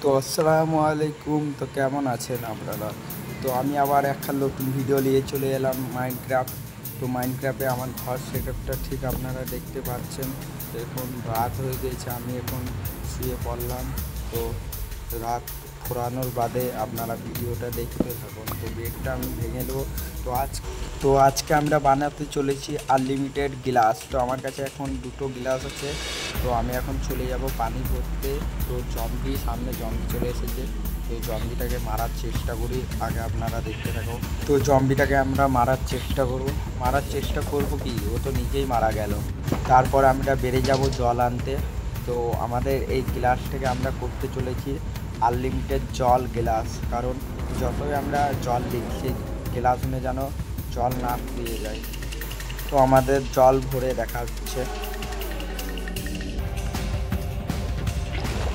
তো আসসালামু আলাইকুম। তো কেমন আছেন আপনারা? তো আমি আবার একটা নতুন ভিডিও নিয়ে চলে এলাম মাইনক্রাফট। তো মাইনক্রাফটে আমার ঘর সেটআপটা ঠিক আপনারা দেখতে পাচ্ছেন। তো এখন রাত হয়ে গেছে, আমি এখন শুয়ে পড়লাম। তো রাত ফুরানোর বাদে আপনারা ভিডিওটা দেখতে থাকুন। তো বেডটা আমি ভেঙে নেবো। তো আজকে আমরা বানাতে চলেছি আনলিমিটেড গ্লাস। তো আমার কাছে এখন দুটো গ্লাস আছে। তো আমি এখন চলে যাব পানি ভরতে। তো সামনে জম্বি চলে এসেছে। তো জম্বিটাকে মারার চেষ্টা করি, আগে আপনারা দেখতে থাকো। তো জম্বিটাকে আমরা মারার চেষ্টা করব কি, ও তো নিজেই মারা গেল। তারপর আমরা বেড়ে যাব জল আনতে। তো আমাদের এই গ্লাস থেকে আমরা করতে চলেছি আনলিমিটেড জল গ্লাস, কারণ যতই আমরা জল দিই সেই গ্লাস নিয়ে যেন জল না ফুরিয়ে যায়। তো আমাদের জল ভরে দেখা হচ্ছে।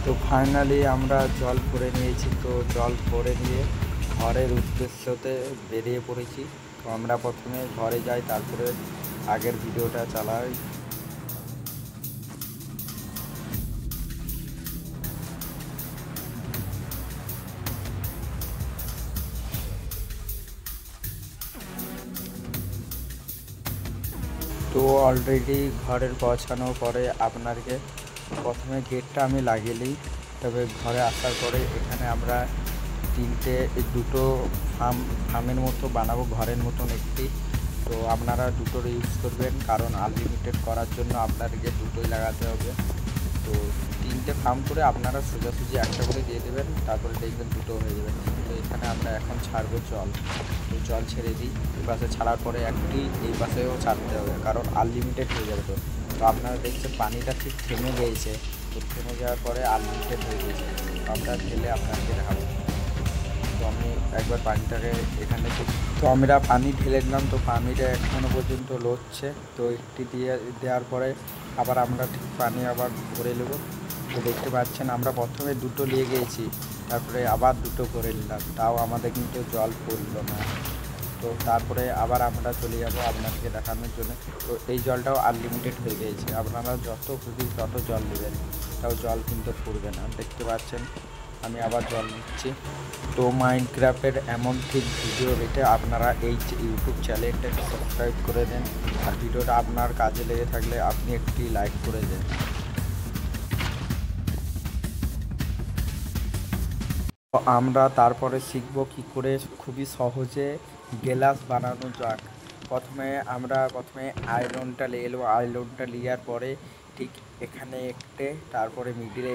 তো ফাইনালি আমরা জল ভরে নিয়েছি। তো জল ভরে নিয়ে ঘরের উদ্দেশ্যতে বেরিয়ে পড়েছি। তো আমরা প্রথমে ঘরে যাই, তারপরে আগের ভিডিওটা চালাই। তো অলরেডি ঘরের পৌঁছানোর পরে আপনাকে প্রথমে গেটটা আমি লাগিয়ে নিই। তবে ঘরে আসার পরে এখানে আমরা দুটো ফার্মের মতো বানাবো, ঘরের মতন একটি। তো আপনারা দুটোর ইউজ করবেন, কারণ আনলিমিটেড করার জন্য আপনাদেরকে দুটোই লাগাতে হবে। তো 3টে ফার্ম করে আপনারা সোজাসুজি একটা করে দিয়ে দেবেন, তারপরে দেখবেন দুটো হয়ে যাবে। তো এখানে আমরা এখন ছাড়বো জল। তো জল ছেড়ে দিই, এই পাশে ছাড়ার পরে একটি এই পাশেও ছাড়তে হবে, কারণ আনলিমিটেড হয়ে যাবে। তো আপনারা দেখছেন পানিটা ঠিক থেমে গিয়েছে। তো থেমে যাওয়ার পরে আনলিমিটেড হয়ে গিয়েছে। আমরা ঢেলে আপনাদেরকে দেখাবো। তো আমি একবার পানিটাকে এখানে তো আমরা পানি ঢেলে দিলাম। তো পানিটা এখনও পর্যন্ত লড়ছে। তো একটি দেওয়ার পরে আবার আমরা ঠিক পানি আবার ভরে নেব। তো দেখতে পাচ্ছেন আমরা প্রথমে দুটো নিয়ে গিয়েছি, তারপরে আবার দুটো করে নিলাম, তাও আমাদের কিন্তু জল পড়লো না। তো তারপরে আবার আমরা চলে যাব আপনাদেরকে দেখানোর জন্য। তো এই জলটাও আনলিমিটেড হয়ে গিয়েছে, আপনারা যত খুশি তত জল নেবেন, তাও জল কিন্তু পড়বে না। দেখতে পাচ্ছেন আমি আবার জল নিচ্ছি। তো মাইনক্রাফটের এমন ঠিক ভিডিও পেতে আপনারা এই ইউটিউব চ্যানেলটাকে সাবস্ক্রাইব করে দেন, আর ভিডিওটা আপনার কাজে লেগে থাকলে আপনি একটি লাইক করে দেন। তো আমরা তারপরে শিখব কি করে খুবই সহজে গ্লাস বানানো যাক। প্রথমে আয়রনটা নিয়ে এলো, আয়রনটা নেওয়ার পরে ঠিক এখানে তারপরে মিডিলে